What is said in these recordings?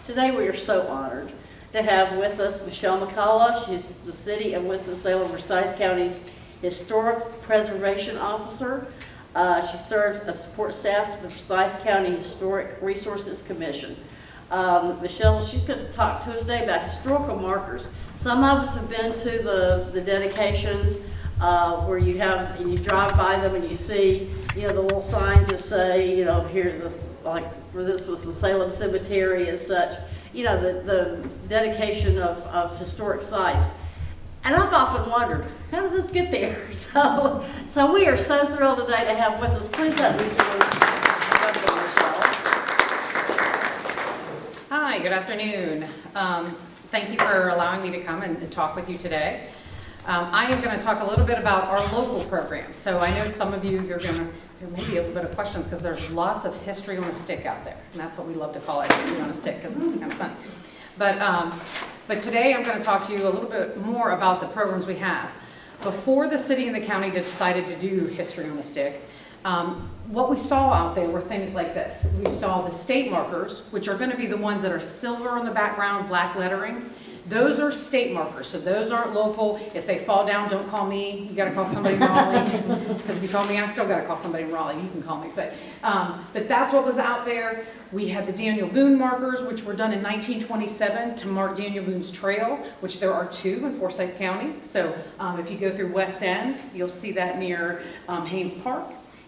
Today we are so honored to have with us Michelle McCullough. She's the City of Winston-Salem, Forsyth County's Historic Preservation Officer. She serves as support staff to the Forsyth County Historic Resources Commission. Michelle, she's going to talk to us today about historical markers. Some of us have been to the dedications where you drive by them and you see, the little signs that say, here this, like for this was the Salem Cemetery and such, the dedication of historic sites. And I've often wondered, how did this get there? So we are so thrilled today to have with us. Please let me welcome Michelle. Hi, good afternoon. Thank you for allowing me to come and talk with you today. I am going to talk a little bit about our local programs. So I know some of you, there may be a little bit of questions because there's lots of history on a stick out there. And that's what we love to call it, history on a stick, because it's kind of fun. But today I'm going to talk to you a little bit more about the programs we have. Before the city and the county decided to do history on a stick, what we saw out there were things like this. We saw the state markers, which are going to be the ones that are silver on the background, black lettering. Those are state markers, so those aren't local. If they fall down, don't call me. You got to call somebody in Raleigh. Because if you call me, I still got to call somebody in Raleigh. You can call me. But that's what was out there. We had the Daniel Boone markers, which were done in 1927 to mark Daniel Boone's trail, which there are two in Forsyth County. So if you go through West End, you'll see that near Haynes Park.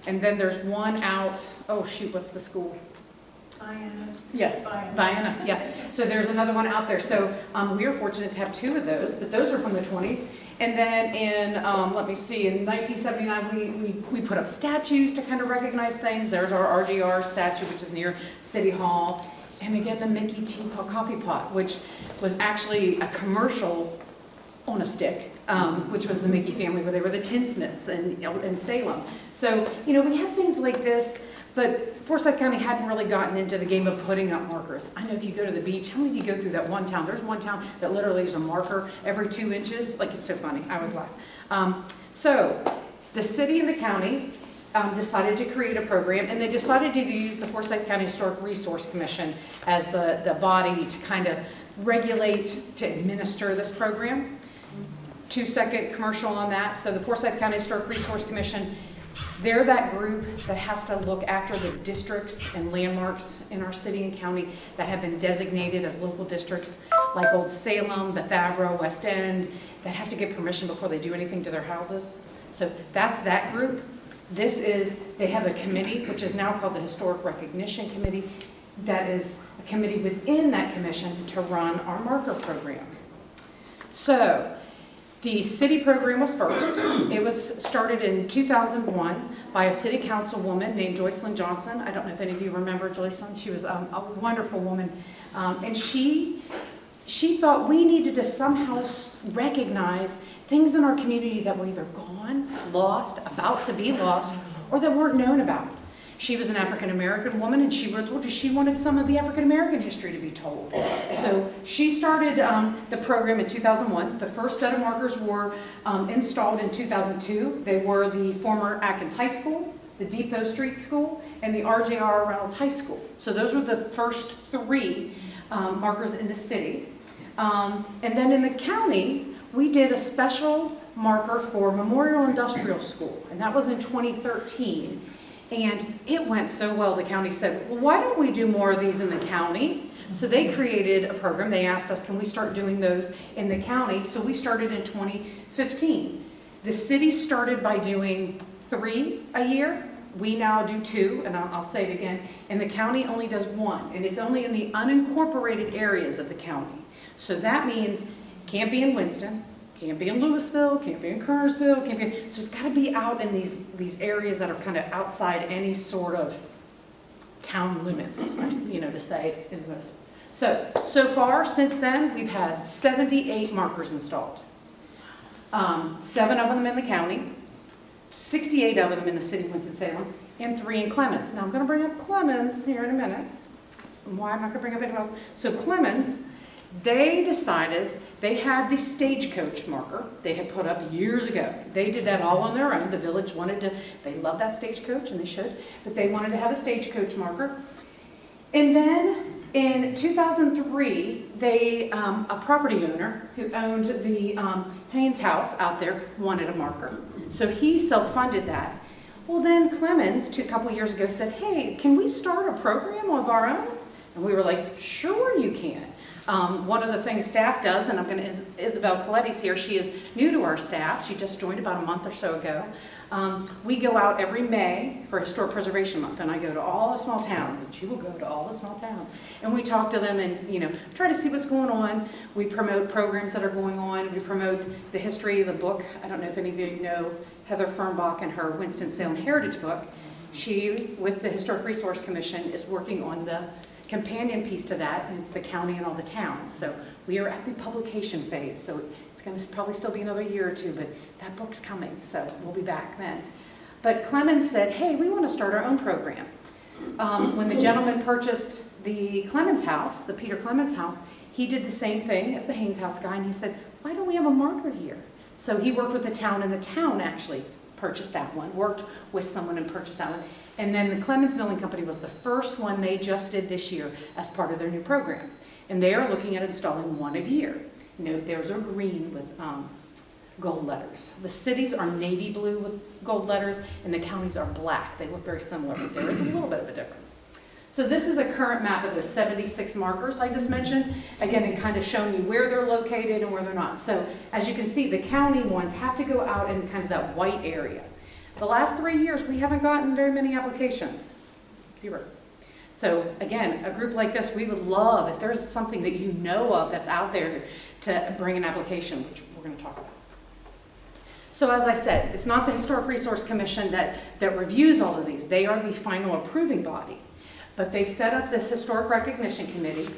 And then there's one out, oh shoot, what's the school? Vienna, yeah. So there's another one out there. So we are fortunate to have two of those, but those are from the 20s. And then in, let me see, in 1979, we put up statues to kind of recognize things. There's our RGR statue, which is near City Hall. And again, the Mickey Teapot Coffee Pot, which was actually a commercial on a stick, which was the Mickey family, where they were the tinsmiths in Salem. So, we had things like this. But Forsyth County hadn't really gotten into the game of putting up markers. I know if you go to the beach, how many of you go through that one town? There's one town that literally is a marker every 2 inches. Like, it's so funny. I always laugh. So the city and the county decided to create a program, and they decided to use the Forsyth County Historic Resource Commission as the body to kind of regulate, to administer this program. 2-second commercial on that. So the Forsyth County Historic Resource Commission, they're that group that has to look after the districts and landmarks in our city and county that have been designated as local districts, like Old Salem, Bethabara, West End, that have to get permission before they do anything to their houses. So that's that group. They have a committee, which is now called the Historic Recognition Committee, that is a committee within that commission to run our marker program. So the city program was first. It was started in 2001 by a city councilwoman named Joycelyn Johnson. I don't know if any of you remember Joycelyn. She was a wonderful woman. And she thought we needed to somehow recognize things in our community that were either gone, lost, about to be lost, or that weren't known about. She was an African-American woman, and she wanted some of the African-American history to be told. So she started the program in 2001. The first set of markers were installed in 2002. They were the former Atkins High School, the Depot Street School, and the RJR Reynolds High School. So those were the first 3 markers in the city. And then in the county, we did a special marker for Memorial Industrial School, and that was in 2013. And it went so well, the county said, well, why don't we do more of these in the county? So they created a program. They asked us, can we start doing those in the county? So we started in 2015. The city started by doing 3 a year. We now do 2, and I'll say it again. And the county only does 1, and it's only in the unincorporated areas of the county. So that means can't be in Winston, can't be in Louisville, can't be in Kernersville, so it's got to be out in these areas that are kind of outside any sort of town limits, to say in this. So far, since then, we've had 78 markers installed. 7 of them in the county, 68 of them in the city of Winston-Salem, and 3 in Clemens. Now I'm going to bring up Clemens here in a minute. Why I'm not going to bring up anyone else. So Clemens, they decided they had the stagecoach marker they had put up years ago. They did that all on their own. The village wanted to, they love that stagecoach, and they should, but they wanted to have a stagecoach marker. And then In 2003, a property owner who owned the Haynes house out there wanted a marker. So he self-funded that. Well, then Clemens, a couple years ago, said, hey, can we start a program of our own? And we were like, sure you can. One of the things staff does, and Isabel Coletti's here, she is new to our staff. She just joined about a month or so ago. We go out every May for Historic Preservation Month, and I go to all the small towns, and she will go to all the small towns. And we talk to them and, try to see what's going on. We promote programs that are going on. We promote the history of the book. I don't know if any of you know Heather Fernbach and her Winston-Salem Heritage book. She, with the Historic Resource Commission, is working on the companion piece to that, and it's the county and all the towns. So we are at the publication phase, so it's going to probably still be another year or two, but that book's coming, so we'll be back then. But Clemens said, hey, we want to start our own program. When the gentleman purchased the Clemens house, the Peter Clemens house, he did the same thing as the Haynes house guy, and he said, why don't we have a marker here? So he worked with the town, and the town actually purchased that one, worked with someone and purchased that one. And then the Clemens Milling Company was the first one they just did this year as part of their new program. And they are looking at installing one a year. Note theirs are green with gold letters. The cities are navy blue with gold letters, and the counties are black. They look very similar, but there is a little bit of a difference. So this is a current map of the 76 markers I just mentioned. Again, it kind of showing you where they're located and where they're not. So as you can see, the county ones have to go out in kind of that white area. The last 3 years, we haven't gotten very many applications. 0. So again, a group like this, we would love, if there's something that you know of that's out there, to bring an application, which we're going to talk about. So as I said, it's not the Historic Resource Commission that reviews all of these. They are the final approving body. But they set up this Historic Recognition Committee,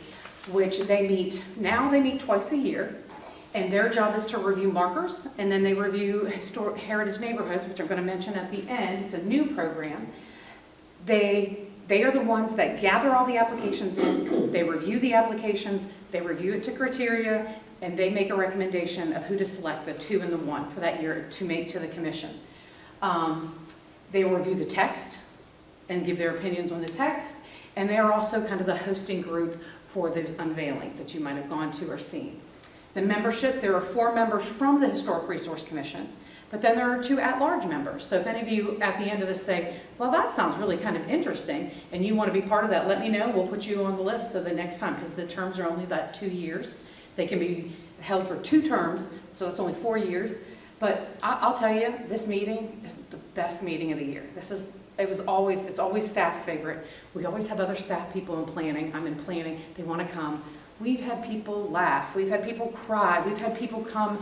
which they meet twice a year. And their job is to review markers, and then they review historic heritage neighborhoods, which I'm going to mention at the end. It's a new program. They are the ones that gather all the applications in. They review the applications. They review it to criteria, and they make a recommendation of who to select, the 2 and the 1 for that year to make to the commission. They will review the text and give their opinions on the text, and they are also kind of the hosting group for those unveilings that you might have gone to or seen. The membership, there are 4 members from the Historic Resource Commission, but then there are 2 at-large members. So if any of you at the end of this say, well, that sounds really kind of interesting, and you want to be part of that, let me know. We'll put you on the list so the next time, because the terms are only about 2 years. They can be held for 2 terms, so it's only 4 years. But I'll tell you, this meeting is the best meeting of the year. It's always staff's favorite. We always have other staff people in planning. I'm in planning. They want to come. We've had people laugh. We've had people cry. We've had people come,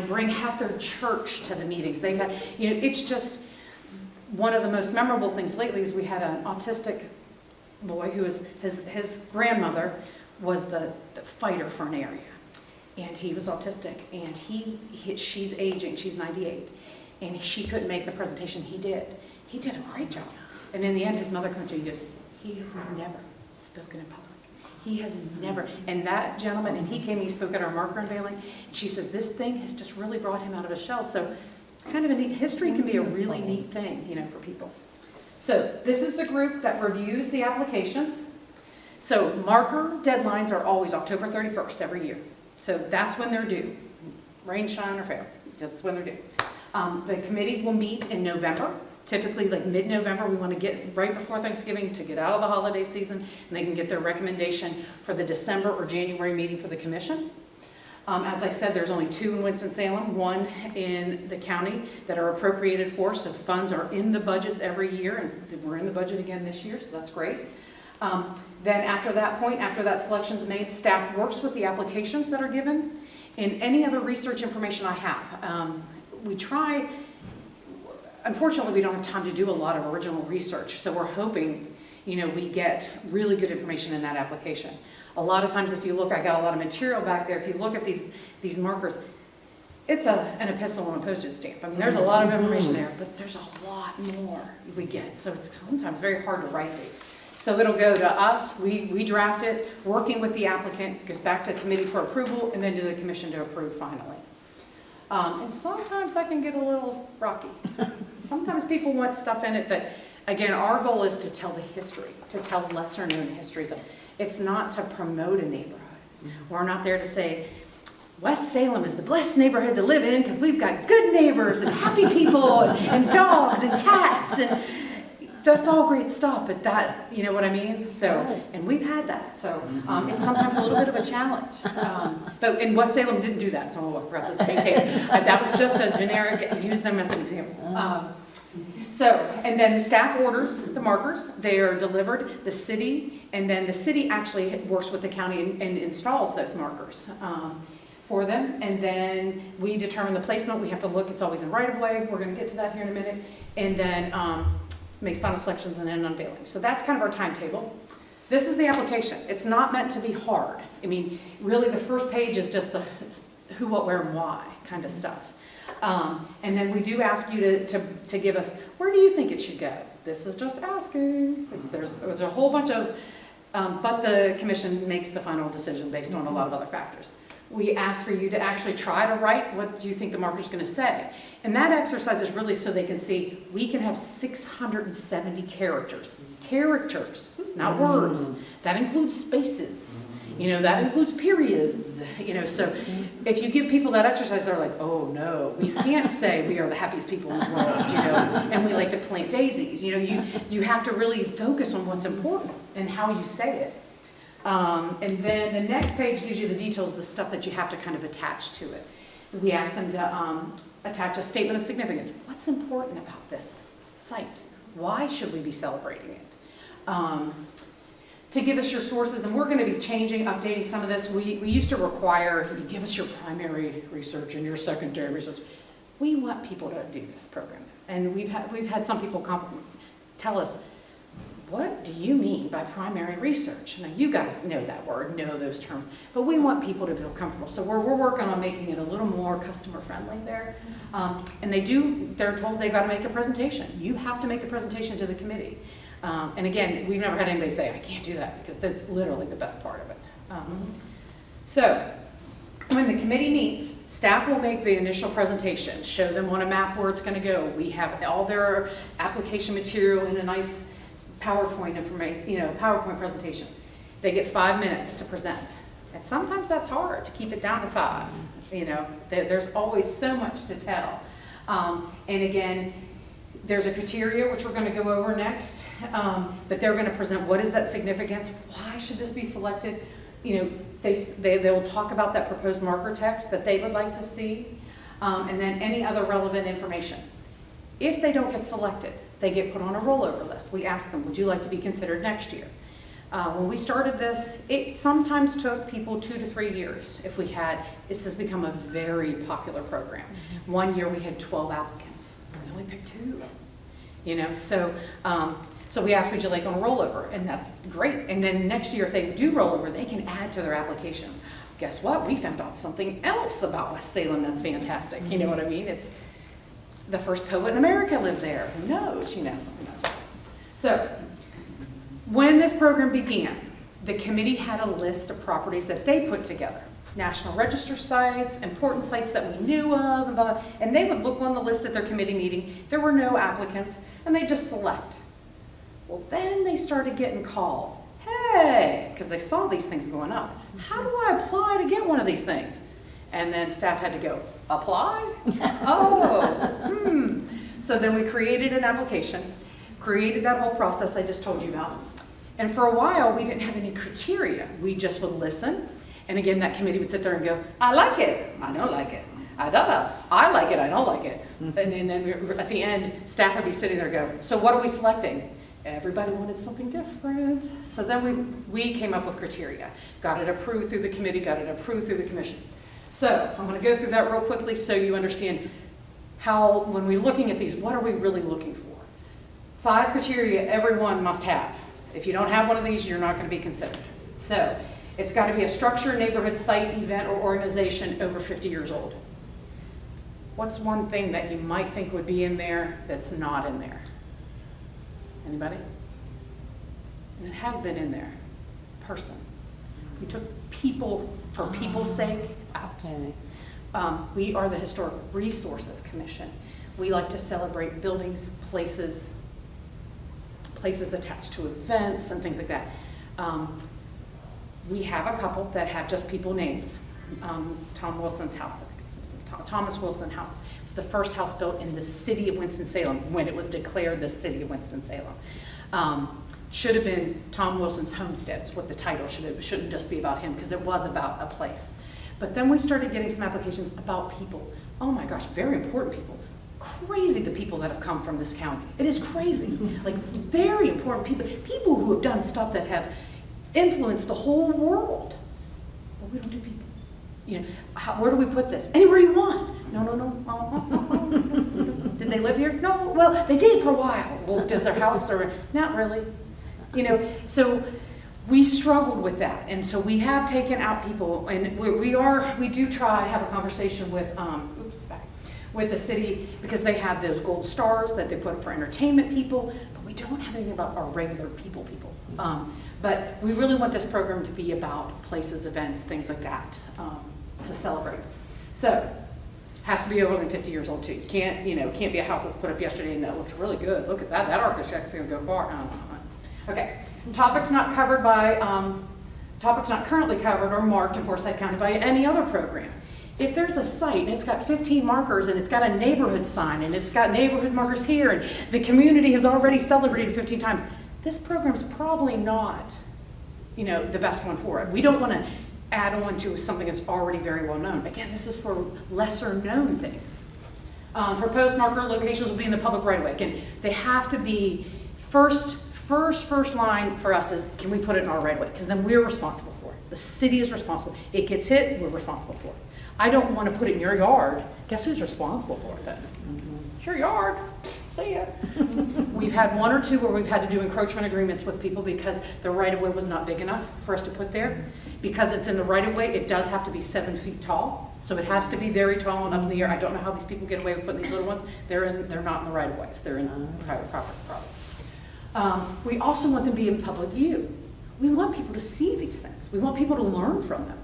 bring half their church to the meetings. They've had, it's just one of the most memorable things lately is we had an autistic boy who was, his grandmother was the fighter for an area. And he was autistic, and she's aging, she's 98, and she couldn't make the presentation. He did a great job. And in the end, his mother comes to him and goes, he has never spoken in public. He has never, and that gentleman, and he spoke at our marker unveiling, and she said, this thing has just really brought him out of his shell. So it's kind of a neat, history can be a really neat thing, for people. So this is the group that reviews the applications. So marker deadlines are always October 31st every year. So that's when they're due. Rain, shine, or fail, that's when they're due. The committee will meet in November. Typically, like mid-November, we want to get right before Thanksgiving to get out of the holiday season, and they can get their recommendation for the December or January meeting for the commission. As I said, there's only 2 in Winston-Salem, 1 in the county that are appropriated for, so funds are in the budgets every year, and we're in the budget again this year, so that's great. Then after that point, after that selection is made, staff works with the applications that are given and any other research information I have. We try. Unfortunately, we don't have time to do a lot of original research, so we're hoping, we get really good information in that application. A lot of times, if you look, I got a lot of material back there. If you look at these markers, it's an epistle on a postage stamp. I mean, there's a lot of information there, but there's a lot more we get, so it's sometimes very hard to write these. So it'll go to us, we draft it, working with the applicant, goes back to committee for approval, and then to the commission to approve finally. And sometimes that can get a little rocky. Sometimes people want stuff in it that, again, our goal is to tell the history, to tell lesser known history. It's not to promote a neighborhood. We're not there to say, West Salem is the blessed neighborhood to live in because we've got good neighbors and happy people and dogs and cats, and that's all great stuff, but that, you know what I mean? So, and we've had that, so it's sometimes a little bit of a challenge. But in West Salem didn't do that, so I forgot this detail. That was just a generic, use them as an example. So, and then the staff orders the markers, they are delivered, the city, and then the city actually works with the county and installs those markers for them. And then we determine the placement, we have to look, it's always in right of way, we're gonna get to that here in a minute. And then makes final selections and then unveiling. So that's kind of our timetable. This is the application. It's not meant to be hard. I mean, really the first page is just the who, what, where, and why kind of stuff. And then we do ask you to give us, where do you think it should go? This is just asking. There's a whole bunch of, but the commission makes the final decision based on a lot of other factors. We ask for you to actually try to write what do you think the marker's going to say. And that exercise is really so they can see we can have 670 characters. Characters, not words. That includes spaces. You know, that includes periods. You know, so if you give people that exercise, they're like, oh no, we can't say we are the happiest people in the world, you know, and we like to plant daisies. You know, you have to really focus on what's important and how you say it. And then the next page gives you the details, the stuff that you have to kind of attach to it. We ask them to attach a statement of significance. What's important about this site? Why should we be celebrating it? To give us your sources, and we're going to be changing, updating some of this. We used to require you give us your primary research and your secondary research. We want people to do this program, and we've had some people tell us, what do you mean by primary research? Now, you guys know that word, know those terms, but we want people to feel comfortable. So we're working on making it a little more customer friendly there. And they're told they've got to make a presentation. You have to make a presentation to the committee. And again, we've never had anybody say, I can't do that, because that's literally the best part of it. So when the committee meets, staff will make the initial presentation, show them on a map where it's going to go. We have all their application material in a nice PowerPoint PowerPoint presentation. They get 5 minutes to present. And sometimes that's hard to keep it down to 5. You know, there's always so much to tell. And again, there's a criteria which we're going to go over next, but they're going to present what is that significance, why should this be selected. You know, they'll talk about that proposed marker text that they would like to see, and then any other relevant information. If they don't get selected, they get put on a rollover list. We ask them, would you like to be considered next year? When we started this, it sometimes took people 2 to 3 years. This has become a very popular program. One year we had 12 applicants. We only picked 2. You know, so we asked, would you like on a rollover? And that's great. And then next year, if they do rollover, they can add to their application. Guess what? We found out something else about West Salem that's fantastic. You know what I mean? It's the first poet in America lived there. Who knows? You know. So when this program began, the committee had a list of properties that they put together. National Register sites, important sites that we knew of, and blah, blah, and they would look on the list at their committee meeting. There were no applicants, and they just select. Well, then they started getting calls. Hey, because they saw these things going up. How do I apply to get one of these things? And then staff had to go, apply? So then we created an application, created that whole process I just told you about. And for a while, we didn't have any criteria. We just would listen. And again, that committee would sit there and go, I like it, I don't like it. I like it, I don't like it. And then at the end, staff would be sitting there and go, so what are we selecting? Everybody wanted something different. So then we came up with criteria. Got it approved through the committee, got it approved through the commission. So I'm going to go through that real quickly so you understand how, when we're looking at these, what are we really looking for? 5 criteria everyone must have. If you don't have one of these, you're not going to be considered. So it's got to be a structure, neighborhood, site, event, or organization over 50 years old. What's one thing that you might think would be in there that's not in there? Anybody? And it has been in there. Person. We took people for people's sake out. We are the Historic Resources Commission. We like to celebrate buildings, places attached to events and things like that. We have a couple that have just people names. Tom Wilson's house, I think it's Thomas Wilson House. It was the first house built in the city of Winston-Salem when it was declared the city of Winston-Salem. Should have been Tom Wilson's Homestead, is what the title shouldn't just be about him, because it was about a place. But then we started getting some applications about people. Oh my gosh, very important people. Crazy the people that have come from this county. It is crazy. Like very important people. People who have done stuff that have influenced the whole world. But we don't do people. You know, where do we put this? Anywhere you want. No. Did they live here? No. Well, they did for a while. Well, does their house or not really? You know, so we struggled with that, and so we have taken out people, and we do try to have a conversation with with the city, because they have those gold stars that they put up for entertainment people, but we don't have anything about our regular people. But we really want this program to be about places, events, things like that, to celebrate. So, has to be over than 50 years old too. You can't be a house that's put up yesterday and that looks really good. Look at that. That architect's going to go far. Okay. Topics not currently covered or marked in Forsyth County by any other program. If there's a site and it's got 15 markers and it's got a neighborhood sign and it's got neighborhood markers here and the community has already celebrated 15 times, this program's probably not, the best one for it. We don't want to add on to something that's already very well known. Again, this is for lesser known things. Proposed marker locations will be in the public right of way. Again, they have to be first line for us is, can we put it in our right of way? Because then we're responsible for it. The city is responsible. It gets hit, we're responsible for it. I don't want to put it in your yard. Guess who's responsible for it then? It's your yard. See ya. We've had one or two where we've had to do encroachment agreements with people because the right of way was not big enough for us to put there. Because it's in the right of way, it does have to be 7 feet tall. So it has to be very tall and up in the air. I don't know how these people get away with putting these little ones. They're not in the right of ways. They're in private property probably. We also want them to be in public view. We want people to see these things. We want people to learn from them.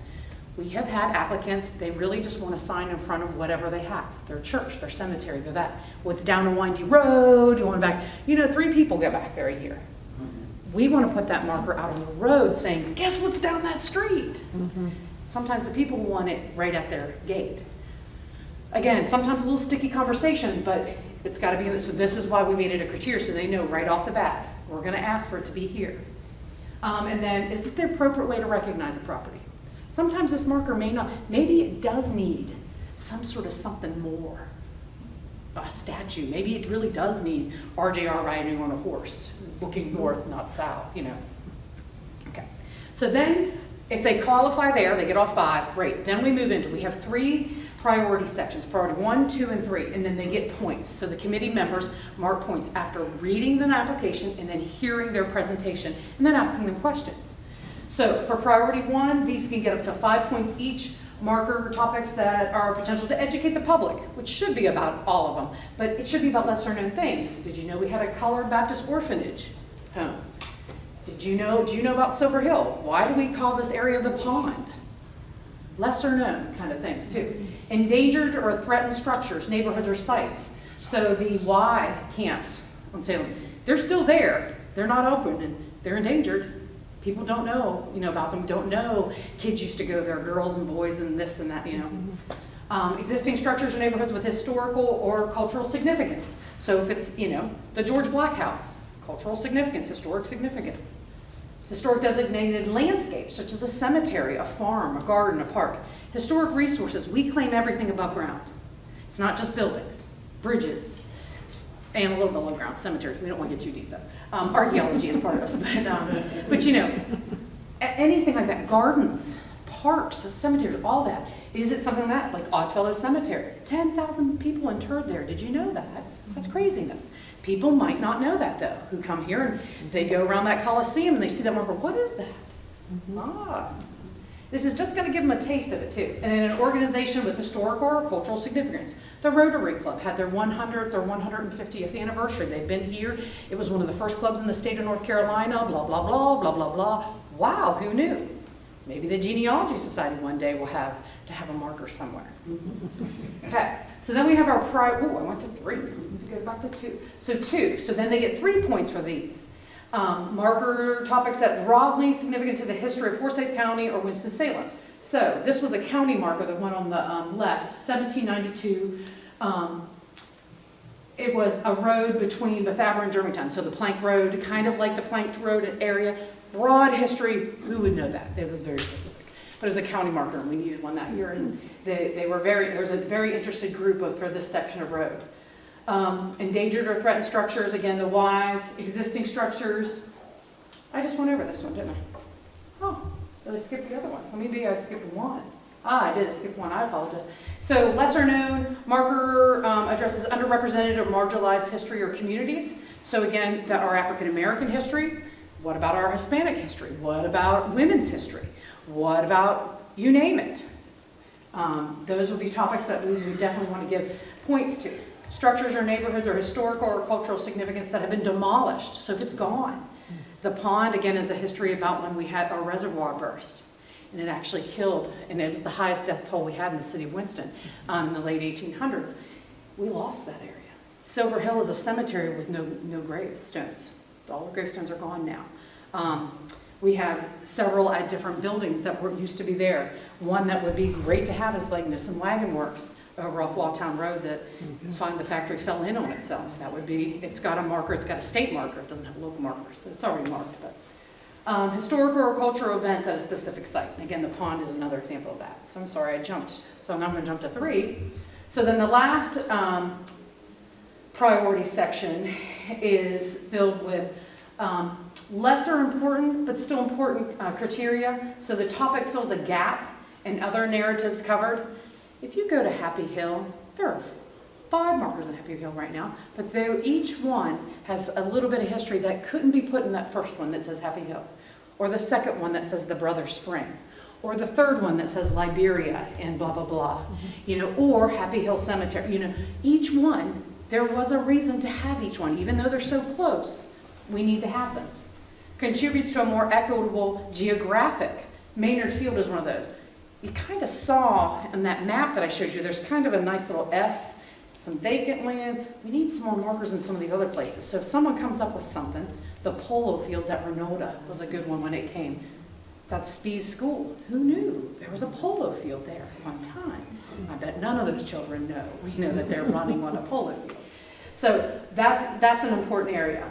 We have had applicants, they really just want a sign in front of whatever they have. Their church, their cemetery, their that. What's down a windy road, you want back, 3 people go back there a year. We want to put that marker out on the road saying, guess what's down that street? Sometimes the people want it right at their gate. Again, sometimes a little sticky conversation, but it's got to be in this. So this is why we made it a criteria, so they know right off the bat, we're going to ask for it to be here. And then, is it the appropriate way to recognize a property? Sometimes this marker may not, maybe it does need some sort of something more. A statue, maybe it really does need RJR riding on a horse, looking north, not south, Okay, so then if they qualify there, they get all 5, great. Then we move into, we have 3 priority sections, priority 1, 2, and 3, and then they get points. So the committee members mark points after reading an application and then hearing their presentation and then asking them questions. So for priority 1, these can get up to 5 points each. Marker topics that are potential to educate the public, which should be about all of them, but it should be about lesser known things. Did you know we had a colored Baptist orphanage home? Do you know about Silver Hill? Why do we call this area the pond? Lesser known kind of things too. Endangered or threatened structures, neighborhoods, or sites. So the Y camps on Salem, they're still there. They're not open and they're endangered. People don't know, about them, don't know kids used to go there, girls and boys and this and that, Existing structures or neighborhoods with historical or cultural significance. So if it's, the George Black House, cultural significance, historic significance. Historic designated landscapes, such as a cemetery, a farm, a garden, a park. Historic resources, we claim everything above ground. It's not just buildings, bridges, and a little below ground, cemeteries. We don't want to get too deep though. Archaeology is part of this, but anything like that, gardens, parks, cemeteries, all that. Is it something like Oddfellow Cemetery? 10,000 people interred there. Did you know that? That's craziness. People might not know that though, who come here and they go around that Coliseum and they see that marker. What is that? This is just going to give them a taste of it too. And in an organization with historical or cultural significance, the Rotary Club had their 100th or 150th anniversary. They've been here. It was one of the first clubs in the state of North Carolina, blah, blah, blah, blah, blah, blah. Wow, who knew? Maybe the Genealogy Society one day will have to have a marker somewhere. Okay, so then we have our I went to 3. Go back to 2. So 2. So then they get 3 points for these. Marker topics that broadly significant to the history of Forsyth County or Winston-Salem. So this was a county marker, the one on the left, 1792. It was a road between Bethabara and Germantown, so the Plank Road, kind of like the Plank Road area. Broad history, who would know that? It was very specific. But it was a county marker, and we needed one that year, and there was a very interested group for this section of road. Endangered or threatened structures, again, the Ys, existing structures. I just went over this one, didn't I? Oh, did I skip the other one? Well, maybe I skipped one. I did skip one, I apologize. So lesser known, marker addresses underrepresented or marginalized history or communities. So again, that our African American history. What about our Hispanic history? What about women's history? What about, you name it? Those would be topics that we would definitely want to give points to. Structures or neighborhoods or historical or cultural significance that have been demolished, so if it's gone. The pond, again, is a history about when we had our reservoir burst. And it actually killed, and it was the highest death toll we had in the city of Winston in the late 1800s. We lost that area. Silver Hill is a cemetery with no gravestones. All the gravestones are gone now. We have several different buildings that used to be there. One that would be great to have is like Nissen Wagon Works over off Walltown Road that the factory fell in on itself. That would be, it's got a marker, it's got a state marker, it doesn't have a local marker, so it's already marked. But historical or cultural events at a specific site. And again, the pond is another example of that. So I'm sorry, I jumped. So now I'm going to jump to 3. So then the last priority section is filled with lesser important but still important criteria. So the topic fills a gap and other narratives covered. If you go to Happy Hill, there are 5 markers in Happy Hill right now, but each one has a little bit of history that couldn't be put in that first one that says Happy Hill, or the second one that says the Brother Spring, or the third one that says Liberia and blah, blah, blah, or Happy Hill Cemetery. Each one, there was a reason to have each one, even though they're so close, we need to have them. Contributes to a more equitable geographic. Maynard Field is one of those. You kind of saw in that map that I showed you, there's kind of a nice little S, some vacant land. We need some more markers in some of these other places. So if someone comes up with something, the polo fields at Renota was a good one when it came. It's at Spee's school. Who knew there was a polo field there at one time? I bet none of those children know. We know that they're running on a polo field. So that's an important area.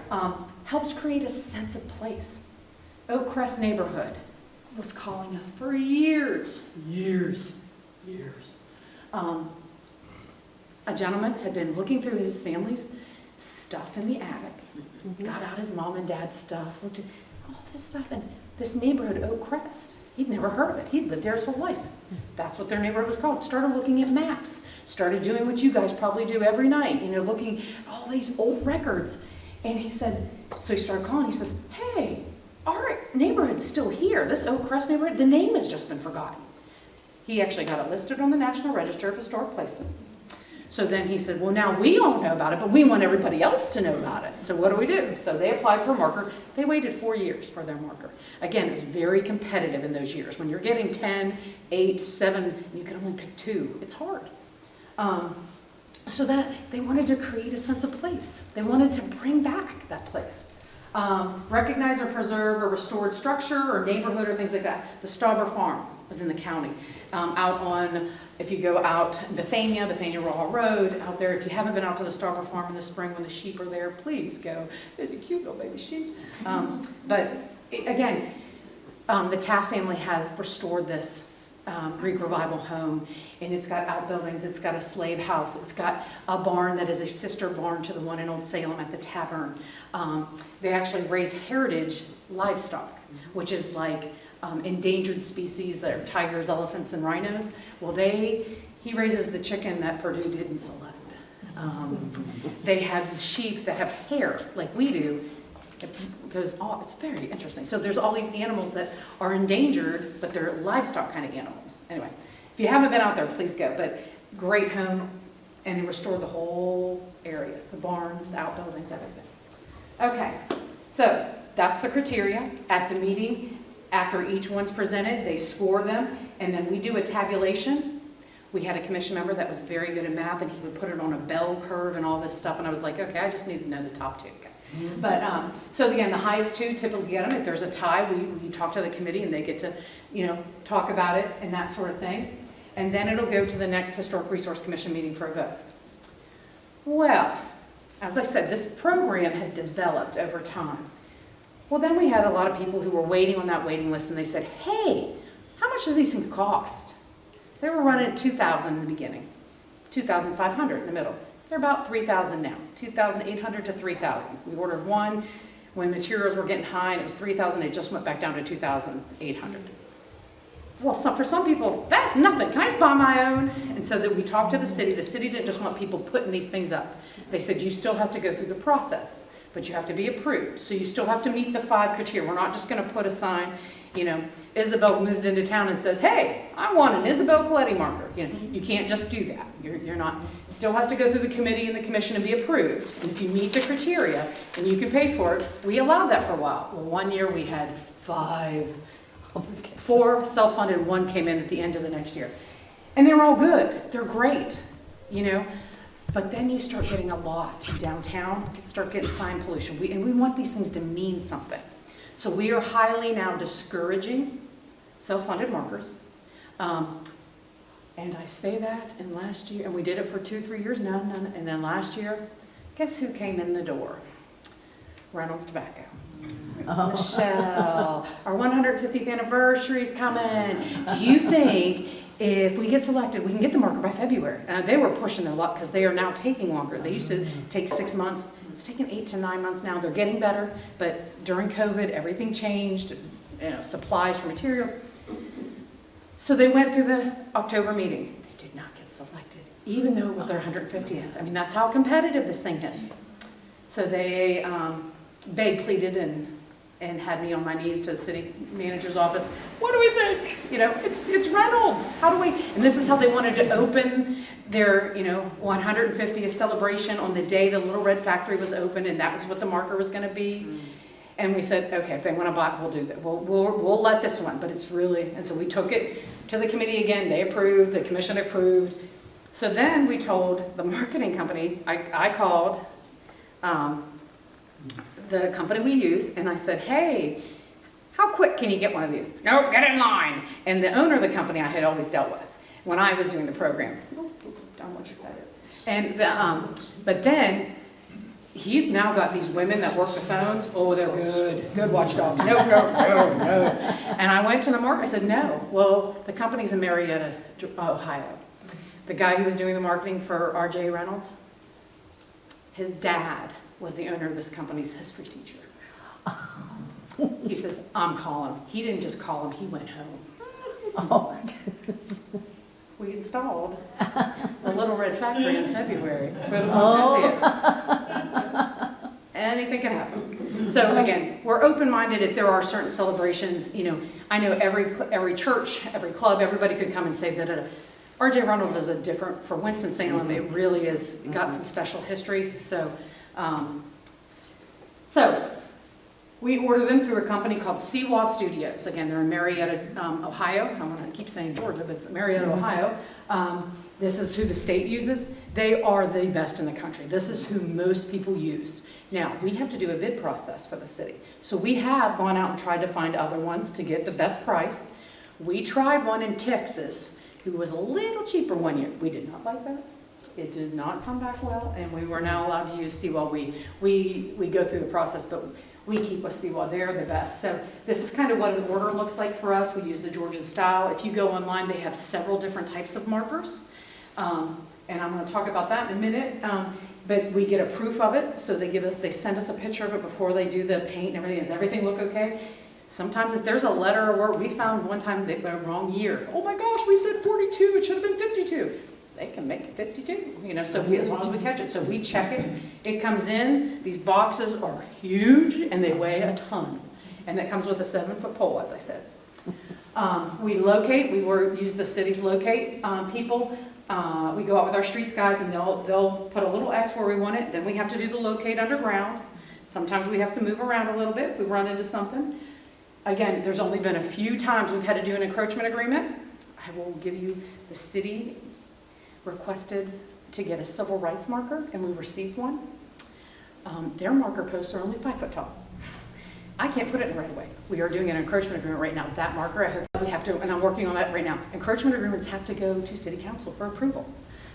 Helps create a sense of place. Oak Crest neighborhood was calling us for years. A gentleman had been looking through his family's stuff in the attic, got out his mom and dad's stuff, looked at all this stuff, and this neighborhood, Oak Crest, he'd never heard of it. He'd lived there his whole life. That's what their neighborhood was called. Started looking at maps, started doing what you guys probably do every night, looking at all these old records. And he said, so he started calling, he says, hey, our neighborhood's still here. This Oak Crest neighborhood, the name has just been forgotten. He actually got it listed on the National Register of Historic Places. So then he said, well, now we all know about it, but we want everybody else to know about it. So what do? So they applied for a marker. They waited 4 years for their marker. Again, it's very competitive in those years. When you're getting 10, 8, 7, you can only pick 2. It's hard. So that they wanted to create a sense of place. They wanted to bring back that place. Recognize or preserve a restored structure or neighborhood or things like that. The Stauber Farm was in the county. Out on, if you go out Bethania Raw Road, out there, if you haven't been out to the Stauber Farm in the spring when the sheep are there, please go. There's a cute little baby sheep. But again, the Taft family has restored this Greek revival home, and it's got outbuildings, it's got a slave house, it's got a barn that is a sister barn to the one in Old Salem at the tavern. They actually raise heritage livestock, which is like endangered species that are tigers, elephants, and rhinos. Well, he raises the chicken that Purdue didn't select. They have sheep that have hair like we do. It's very interesting. So there's all these animals that are endangered, but they're livestock kind of animals. Anyway, if you haven't been out there, please go. But great home, and it restored the whole area, the barns, the outbuildings, everything. Okay, so that's the criteria. At the meeting, after each one's presented, they score them, and then we do a tabulation. We had a commission member that was very good at math, and he would put it on a bell curve and all this stuff, and I was like, okay, I just need to know the top 2. Okay. But, so again, the highest two typically get them. If there's a tie, we talk to the committee and they get to, talk about it and that sort of thing. And then it'll go to the next Historic Resource Commission meeting for a vote. Well, as I said, this program has developed over time. Well, then we had a lot of people who were waiting on that waiting list and they said, hey, how much does these things cost? They were running at $2,000 in the beginning, $2,500 in the middle. They're about $3,000 now, $2,800 to $3,000. We ordered one when materials were getting high and it was $3,000. It just went back down to $2,800. Well, for some people, that's nothing. Can I just buy my own? And so that we talked to the city. The city didn't just want people putting these things up. They said, you still have to go through the process, but you have to be approved. So you still have to meet the 5 criteria. We're not just going to put a sign, Isabel moves into town and says, hey, I want an Isabel Coletti marker. You can't just do that. You're not, it still has to go through the committee and the commission and be approved. And if you meet the criteria and you can pay for it, we allowed that for a while. Well, one year we had 4 self-funded, 1 came in at the end of the next year. And they're all good. They're great, But then you start getting a lot downtown, start getting sign pollution. And we want these things to mean something. So we are highly now discouraging self-funded markers. And I say that, and last year, and we did it for 2-3 years now, and then last year, guess who came in the door? Reynolds Tobacco. Oh. Michelle, our 150th anniversary is coming. Do you think if we get selected, we can get the marker by February? They were pushing their luck because they are now taking longer. They used to take 6 months. It's taking 8 to 9 months now. They're getting better, but during COVID, everything changed, supplies for materials. So they went through the October meeting. They did not get selected, even though it was their 150th. I mean, that's how competitive this thing is. So they pleaded and had me on my knees to the city manager's office. What do we think? It's Reynolds. How do we? And this is how they wanted to open their, 150th celebration on the day the Little Red Factory was open, and that was what the marker was going to be. Mm. And we said, okay, if they want to buy it, we'll do that. We'll let this one, but it's really, and so we took it to the committee again. They approved, the commission approved. So then we told the marketing company, I called the company we use, and I said, hey, how quick can you get one of these? Nope, get in line. And the owner of the company I had always dealt with when I was doing the program. Don't want you to say it. And but then he's now got these women that work the phones. Oh, they're good watchdogs. No. And I went to the market. I said, no. Well, the company's in Marietta, Ohio. The guy who was doing the marketing for R.J. Reynolds, his dad was the owner of this company's history teacher. He says, I'm calling him. He didn't just call him, he went home. Oh. We installed the Little Red Factory in February for the 150th. Anything can happen. So again, we're open-minded if there are certain celebrations. I know every church, every club, everybody could come and say that R.J. Reynolds is a different, for Winston-Salem, it really is, got some special history. So we order them through a company called Seawall Studios. Again, they're in Marietta, Ohio. I want to keep saying Georgia, but it's Marietta, Ohio. This is who the state uses. They are the best in the country. This is who most people use. Now, we have to do a bid process for the city. So we have gone out and tried to find other ones to get the best price. We tried one in Texas who was a little cheaper one year. We did not like that. It did not come back well, and we were now allowed to use Seawall. We go through the process, but we keep with Seawall. They're the best. So this is kind of what an order looks like for us. We use the Georgian style. If you go online, they have several different types of markers, and I'm going to talk about that in a minute. But we get a proof of it, so they send us a picture of it before they do the paint and everything. Does everything look okay? Sometimes if there's a letter or word, we found one time the wrong year. Oh my gosh, we said 42, it should have been 52. They can make it 52, so as long as we catch it. So we check it. It comes in, these boxes are huge and they weigh a ton. And that comes with a 7-foot pole, as I said. We use the city's locate people. We go out with our streets guys and they'll put a little X where we want it. Then we have to do the locate underground. Sometimes we have to move around a little bit if we run into something. Again, there's only been a few times we've had to do an encroachment agreement. I will give you, the city requested to get a civil rights marker, and we received one. their marker posts are only 5 foot tall. I can't put it in the right of way. We are doing an encroachment agreement right now with that marker. I hope we have to, and I'm working on that right now. Encroachment agreements have to go to city council for approval.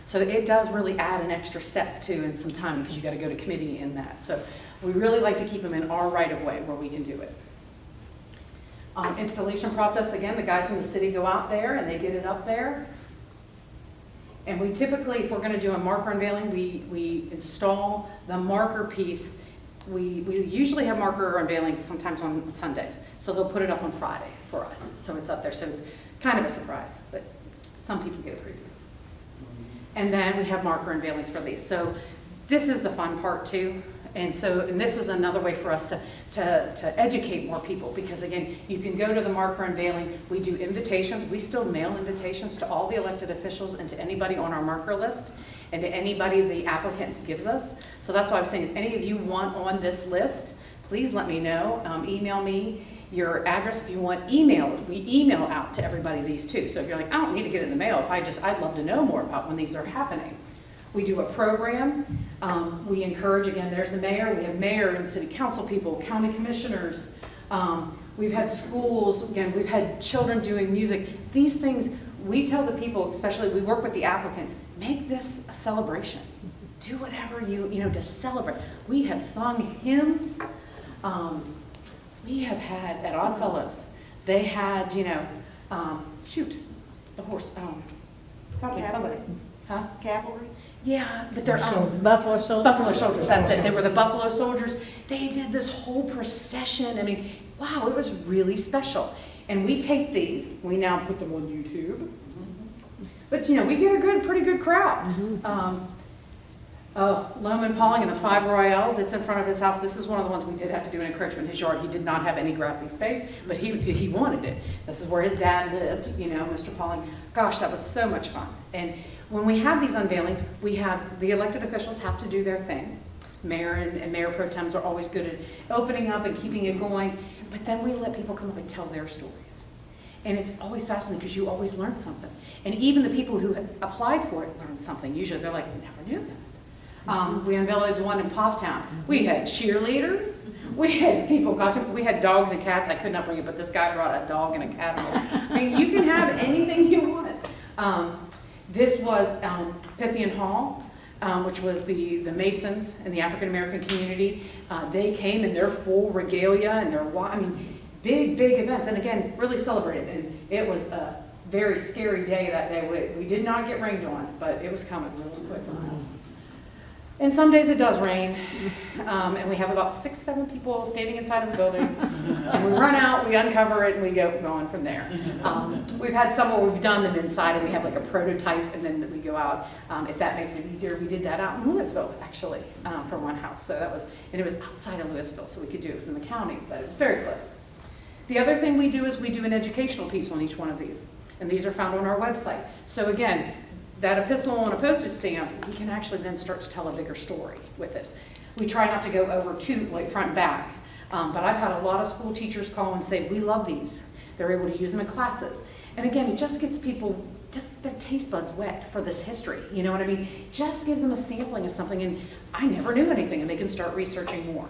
So it does really add an extra step too and some time because you got to go to committee in that. So we really like to keep them in our right of way where we can do it. Installation process, again, the guys from the city go out there and they get it up there. And we typically, if we're going to do a marker unveiling, we install the marker piece. We usually have marker unveilings sometimes on Sundays. So they'll put it up on Friday for us. So it's up there. So it's kind of a surprise, but some people get a preview. And then we have marker unveilings for these. So this is the fun part too. And this is another way for us to educate more people, because again, you can go to the marker unveiling. We do invitations. We still mail invitations to all the elected officials and to anybody on our marker list and to anybody the applicants gives us. So that's why I'm saying, if any of you want on this list, please let me know. Email me your address if you want emailed. We email out to everybody these too. So if you're like, I don't need to get it in the mail, I'd love to know more about when these are happening. We do a program. We encourage, again, there's the mayor. We have mayor and city council people, county commissioners. We've had schools, again, we've had children doing music. These things, we tell the people, especially we work with the applicants, make this a celebration. Do whatever you to celebrate. We have sung hymns. We have had, at Oddfellows, they had, the horse, somebody. Huh? Cavalry? Yeah, but they're Buffalo Soldiers. Buffalo Soldiers, that's it. They were the Buffalo Soldiers. They did this whole procession. I mean, wow, it was really special. And we take these, we now put them on YouTube. But we get a pretty good crowd. Loman Pauling and the 5 Royales, it's in front of his house. This is one of the ones we did have to do an encroachment in his yard. He did not have any grassy space, but he wanted it. This is where his dad lived, Mr. Pauling. Gosh, that was so much fun. And when we have these unveilings, we have the elected officials have to do their thing. Mayor and Mayor Pro Tems are always good at opening up and keeping it going, but then we let people come up and tell their stories. And it's always fascinating because you always learn something. And even the people who applied for it learned something. Usually they're like, never knew that. We unveiled one in Pofftown. We had cheerleaders. We had people costumes. We had dogs and cats. I could not bring it, but this guy brought a dog and a cat. I mean, you can have anything you want. This was Pythian Hall, which was the Masons in the African American community. They came in their full regalia and their, big events. And again, really celebrated. And it was a very scary day that day. We did not get rained on, but it was coming really quick. And some days it does rain, and we have about 6-7 people standing inside of the building, and we run out, we uncover it, and we go going from there. We've had some where we've done them inside, and we have like a prototype, and then we go out. If that makes it easier, we did that out in Louisville, actually, for one house. So it was outside of Louisville, so we could do it. It was in the county, but it was very close. The other thing we do is we do an educational piece on each one of these, and these are found on our website. So again, that epistle on a postage stamp, we can actually then start to tell a bigger story with this. We try not to go over too, like front and back, but I've had a lot of school teachers call and say, we love these. They're able to use them in classes. And again, it just gets people, just their taste buds wet for this history, you know what I mean? Just gives them a sampling of something, and I never knew anything, and they can start researching more.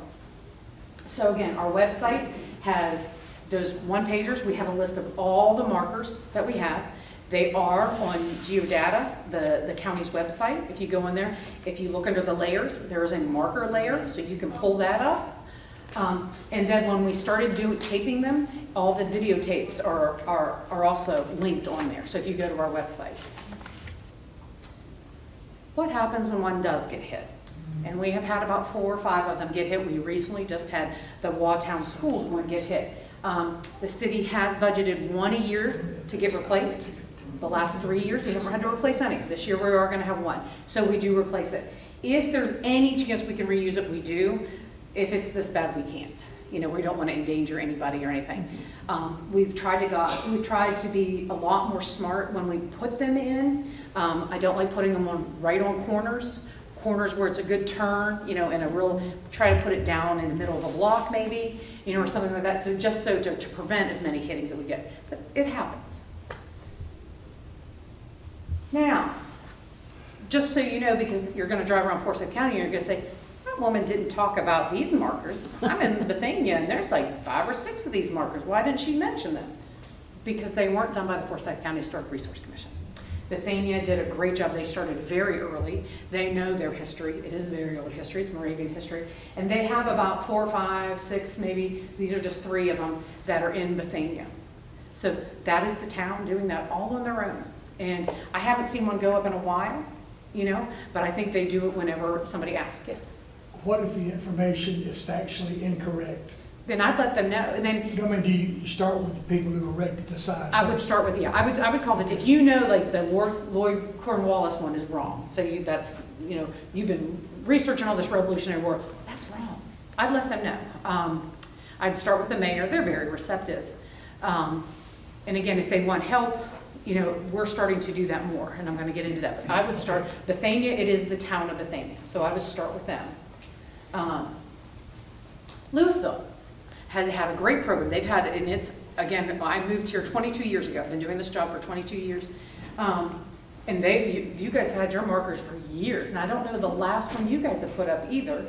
So again, our website has those one-pagers. We have a list of all the markers that we have. They are on Geodata, the county's website. If you go in there, if you look under the layers, there is a marker layer, so you can pull that up. And then when we started taping them, all the videotapes are also linked on there, so if you go to our website. What happens when one does get hit? And we have had about 4 or 5 of them get hit. We recently just had the Waughtown School one get hit. The city has budgeted 1 a year to get replaced. The last 3 years, we never had to replace any. This year, we are going to have 1. So we do replace it. If there's any chance we can reuse it, we do. If it's this bad, we can't. We don't want to endanger anybody or anything. We've tried to be a lot more smart when we put them in. I don't like putting them right on corners where it's a good turn, try to put it down in the middle of a block maybe, or something like that. So just to prevent as many hittings that we get. But it happens. Now, just so you know, because you're going to drive around Forsyth County, you're going to say, that woman didn't talk about these markers. I'm in Bethania, and there's like 5 or 6 of these markers. Why didn't she mention them? Because they weren't done by the Forsyth County Historic Resource Commission. Bethania did a great job. They started very early. They know their history. It is very old history. It's Moravian history. And they have about 4, 5, 6, maybe, these are just 3 of them that are in Bethania. So that is the town doing that all on their own. And I haven't seen one go up in a while, you know, but I think they do it whenever somebody asks. Yes? What if the information is factually incorrect? Then I'd let them know. And then I mean, do you start with the people who erected the sign? I would start with, yeah, I would call it, if you know, like, the Lloyd Cornwallis one is wrong, so that's, you know, you've been researching all this Revolutionary War, that's wrong. I'd let them know. I'd start with the mayor. They're very receptive. And again, if they want help, you know, we're starting to do that more, and I'm going to get into that. But I would start, Bethania, it is the town of Bethania, so I would start with them. Louisville had a great program. They've had, and it's, again, I moved here 22 years ago. I've been doing this job for 22 years. And you guys have had your markers for years, and I don't know the last one you guys have put up either.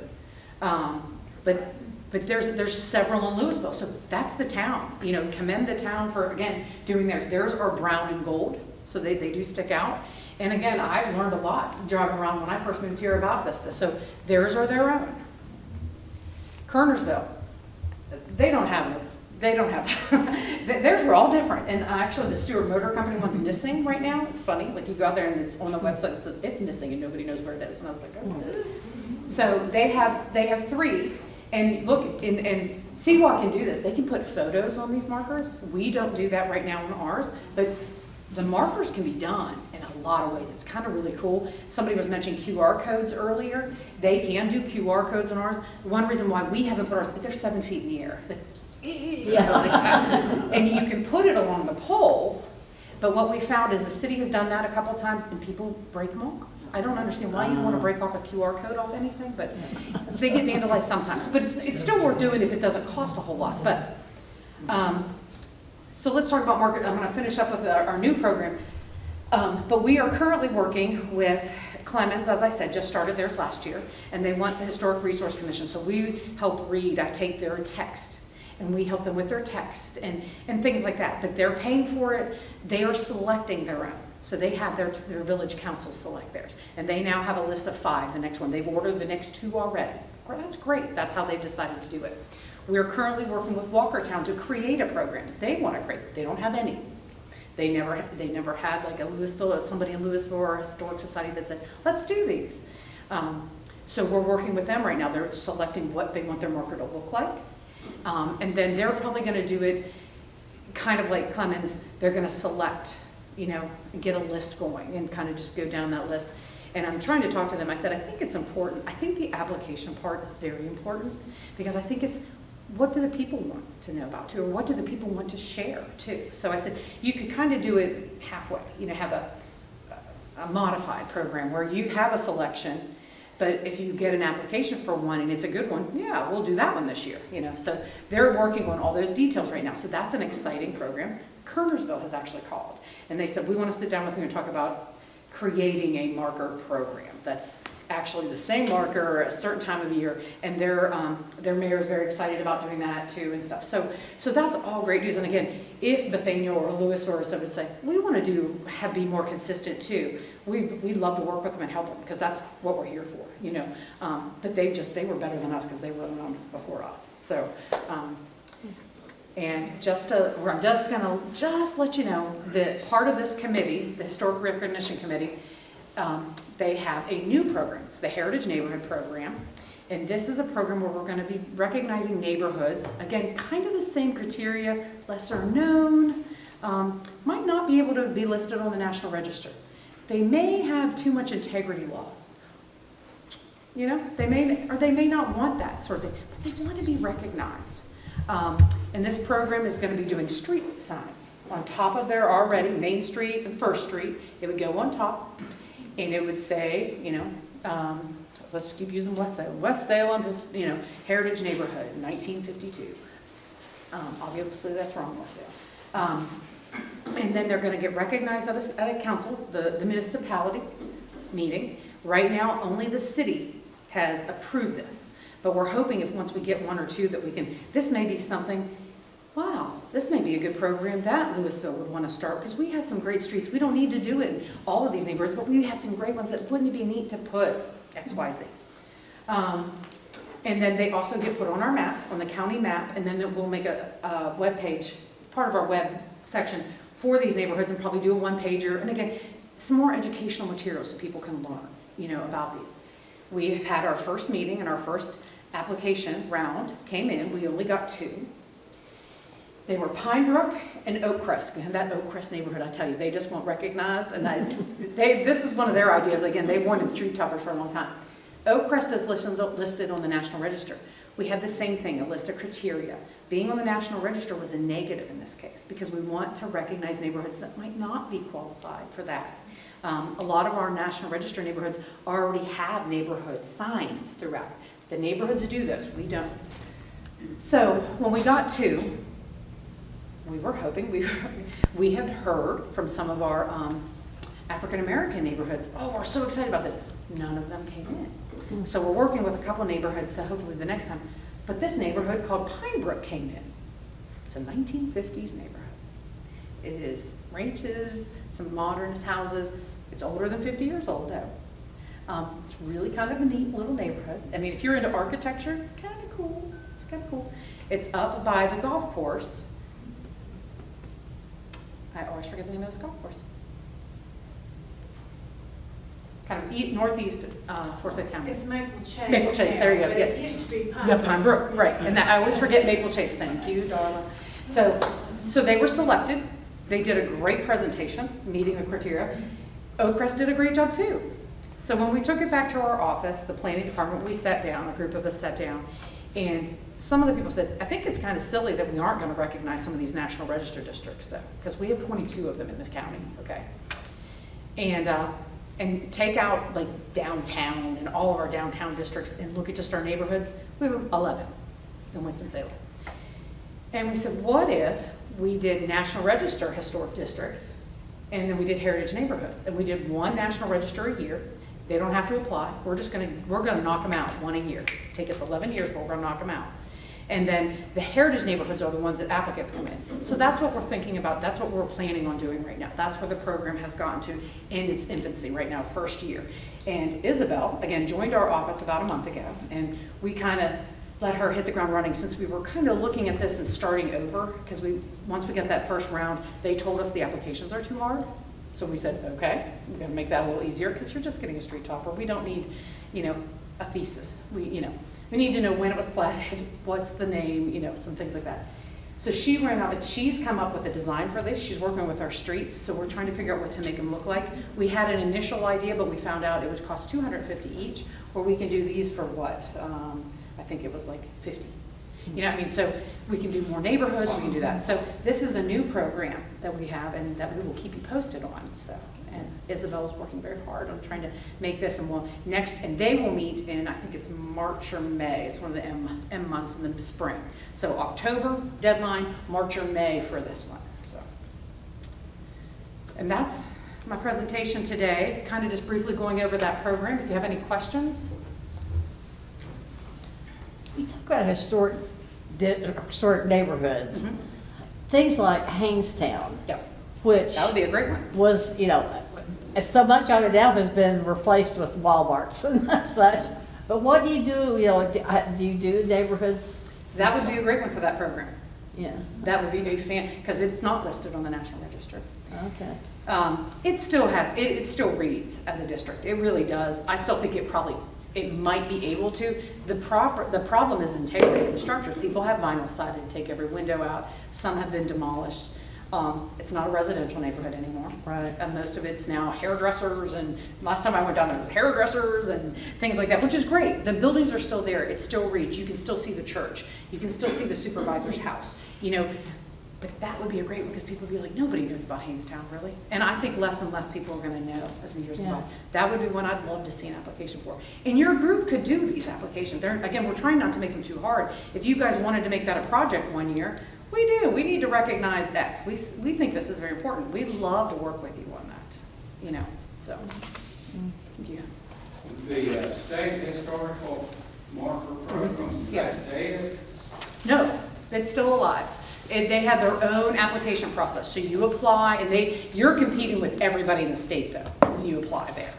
But there's several in Louisville, so that's the town. You know, commend the town for, again, doing theirs. Theirs are brown and gold, so they do stick out. And again, I learned a lot driving around when I first moved here about this. So theirs are their own. Kernersville, they don't have theirs were all different. And actually the Stewart Motor Company one's missing right now. It's funny, like you go out there and it's on the website, it says it's missing and nobody knows where it is. And I was like, oh. So they have 3. And look, and Seawalk can do this. They can put photos on these markers. We don't do that right now on ours, but the markers can be done in a lot of ways. It's kind of really cool. Somebody was mentioning QR codes earlier. They can do QR codes on ours. One reason why we haven't put ours, they're 7 feet in the air. Yeah. And you can put it along the pole, but what we found is the city has done that a couple times and people break them off. I don't understand why you want to break off a QR code off anything, but they get vandalized sometimes. But it's still worth doing if it doesn't cost a whole lot. But so let's talk about market. I'm going to finish up with our new program. But we are currently working with Clemens, as I said, just started theirs last year, and they want the Historic Resource Commission. So we help read. I take their text, and we help them with their text and things like that. But they're paying for it. They are selecting their own. So they have their village council select theirs. And they now have a list of 5, the next one. They've ordered the next 2 already. Well, that's great. That's how they've decided to do it. We're currently working with Walkertown to create a program. They want to create. They don't have any. They never had like a Louisville, somebody in Louisville or a historic society that said, let's do these. So we're working with them right now. They're selecting what they want their marker to look like. And then they're probably going to do it kind of like Clemens. They're going to select, you know, and get a list going and kind of just go down that list. And I'm trying to talk to them. I said, I think it's important. I think the application part is very important because I think it's what do the people want to know about too, or what do the people want to share too. So I said, you could kind of do it halfway, you know, have a modified program where you have a selection, but if you get an application for one and it's a good one, yeah, we'll do that one this year, you know. So they're working on all those details right now. So that's an exciting program. Kernersville has actually called, and they said, we want to sit down with you and talk about creating a marker program that's actually the same marker at a certain time of year, and their mayor is very excited about doing that too and stuff. So that's all great news. And again, if Bethania or Louisville or someone would say, we want to be more consistent too, we'd love to work with them and help them because that's what we're here for, you know. But they were better than us because they were on before us. So. And I'm just gonna let you know that part of this committee, the Historic Recognition Committee, they have a new program. It's the Heritage Neighborhood Program. And this is a program where we're going to be recognizing neighborhoods. Again, kind of the same criteria, lesser known, might not be able to be listed on the National Register. They may have too much integrity loss. You know, they may not want that sort of thing, but they want to be recognized. And this program is going to be doing street signs on top of their already Main Street and First Street. It would go on top, and it would say, you know, let's keep using West Salem. West Salem is, you know, Heritage Neighborhood, 1952. Obviously, that's wrong, West Salem. And then they're going to get recognized at a council, the municipality meeting. Right now, only the city has approved this. But we're hoping if once we get one or two that we can, this may be something, wow, this may be a good program that Louisville would want to start, because we have some great streets. We don't need to do it in all of these neighborhoods, but we have some great ones that wouldn't it be neat to put X, Y, Z. And then they also get put on our map, on the county map, and then we'll make a web page, part of our web section for these neighborhoods, and probably do a one-pager. And again, some more educational materials so people can learn, you know, about these. We have had our first meeting and our first application round came in. We only got 2. They were Pine Brook and Oak Crest. And that Oak Crest neighborhood, I tell you, they just won't recognize. And this is one of their ideas. Again, they've wanted street toppers for a long time. Oak Crest is listed on the National Register. We had the same thing, a list of criteria. Being on the National Register was a negative in this case because we want to recognize neighborhoods that might not be qualified for that. A lot of our National Register neighborhoods already have neighborhood signs throughout. The neighborhoods do those, we don't. So when we got 2, we were hoping, we had heard from some of our African-American neighborhoods, oh, we're so excited about this. None of them came in. So we're working with a couple neighborhoods to hopefully the next time. But this neighborhood called Pine Brook came in. It's a 1950s neighborhood. It is ranches, some modernist houses. It's older than 50 years old though. It's really kind of a neat little neighborhood. I mean, if you're into architecture, kind of cool. It's kind of cool. It's up by the golf course. I always forget the name of this golf course. Kind of northeast Forsyth County. It's Maple Chase. Maple Chase, there you go. But Yeah. it used to be Pine Yeah, Brook. Pine Brook, right. And that, I always forget Maple Chase. Thank you, Darla. So they were selected. They did a great presentation, meeting the criteria. Oak Crest did a great job too. So when we took it back to our office, the planning department, we sat down, a group of us sat down, and some of the people said, I think it's kind of silly that we aren't going to recognize some of these National Register districts though, because we have 22 of them in this county, okay? And take out like downtown and all of our downtown districts and look at just our neighborhoods, we have 11 in Winston-Salem. And we said, what if we did National Register historic districts and then we did heritage neighborhoods and we did one National Register a year. They don't have to apply. We're gonna knock them out one a year. Take us 11 years, but we're gonna knock them out. And then the heritage neighborhoods are the ones that applicants come in. So that's what we're thinking about. That's what we're planning on doing right now. That's where the program has gotten to in its infancy right now, first year. And Isabel, again, joined our office about a month ago, and we kind of let her hit the ground running since we were kind of looking at this and starting over, because once we got that first round, they told us the applications are too hard. So we said, okay, we're gonna make that a little easier because you're just getting a street topper. We don't need, a thesis. We need to know when it was platted, what's the name, some things like that. So she ran out, she's come up with a design for this. She's working with our streets, so we're trying to figure out what to make them look like. We had an initial idea, but we found out it would cost $250 each, or we can do these for what? I think it was like 50. So we can do more neighborhoods, we can do that. So this is a new program that we have and that we will keep you posted on. So, and Isabel is working very hard on trying to make this, and they will meet in, I think it's March or May. It's one of the M months in the spring. So October deadline, March or May for this one. So, and that's my presentation today, kind of just briefly going over that program. If you have any questions. You talk about historic neighborhoods, things like Hanestown, Yep. which That would be a great one. was, so much of it now has been replaced with Walmarts and such. But what do you do, do you do neighborhoods? That would be a great one for that program. Yeah, That would be a because it's not listed on the National Register. okay. It still reads as a district. It really does. I still think it might be able to. The problem is integrity of structures. People have vinyl sided, take every window out. Some have been demolished. It's not a residential neighborhood anymore. Right. And most of it's now hairdressers, and last time I went down there was hairdressers and things like that, which is great. The buildings are still there. It still reads. You can still see the church. You can still see the supervisor's house. But that would be a great one because people would be like, nobody knows about Hanestown, really. And I think less and less people are going to know as the years go by. That would be one I'd love to see an application for. And your group could do these applications. Again, we're trying not to make them too hard. If you guys wanted to make that a project one year, we do. We need to recognize X. We think this is very important. We'd love to work with you on that. So, yeah. The state historical marker program, Yeah. that's dead. No, it's still alive. They have their own application process, so you apply, and you're competing with everybody in the state though, when you apply there.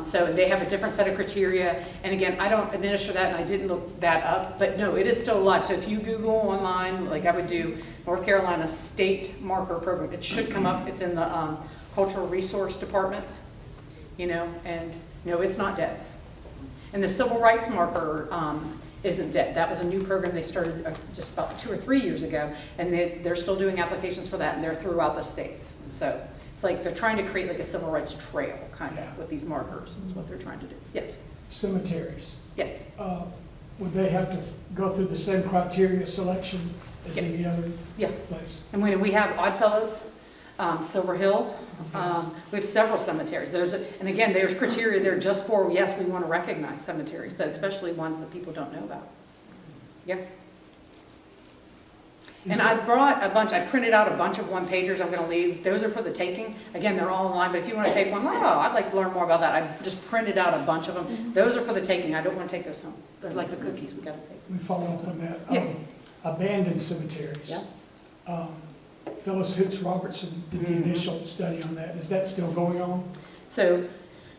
So they have a different set of criteria, and again, I don't administer that, and I didn't look that up, but no, it is still alive. So if you Google online, like I would do, North Carolina State Marker Program, it should come up. It's in the Cultural Resource Department, and no, it's not dead. And the Civil Rights Marker isn't dead. That was a new program they started just about 2 or 3 years ago, and they're still doing applications for that, and they're throughout the states. So it's like they're trying to create like a civil rights trail, kind of, with these markers. That's what they're trying to do. Yes. Cemeteries, Yes. would they have to go through the same criteria selection as Yeah. any other Yeah. place? And when we have Oddfellows, Silver Hill, Yes. we have several cemeteries. And again, there's criteria there just for, yes, we want to recognize cemeteries, especially ones that people don't know about. Yeah. And I brought a bunch, I printed out a bunch of one-pagers I'm going to leave. Those are for the taking. Again, they're all online, but if you want to take one, I'd like to learn more about that. I just printed out a bunch of them. Those are for the taking. I don't want to take those home. They're like the cookies we got to take. We follow up on that. Yeah. Abandoned cemeteries. Yeah. Phyllis Hoots Robertson did the initial study on that. Is that still going on? So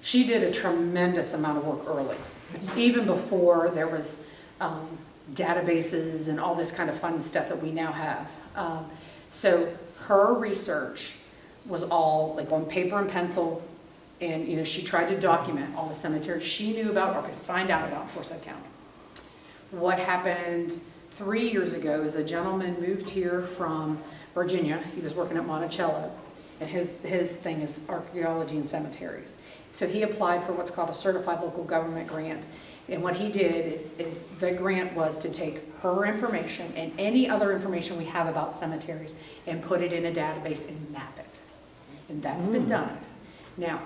she did a tremendous amount of work early, even before there was databases and all this kind of fun stuff that we now have. So her research was all like on paper and pencil, and she tried to document all the cemeteries she knew about or could find out about Forsyth County. What happened 3 years ago is a gentleman moved here from Virginia. He was working at Monticello, and his thing is archaeology and cemeteries. So he applied for what's called a certified local government grant. And what he did is the grant was to take her information and any other information we have about cemeteries and put it in a database and map it. And that's been done. Now,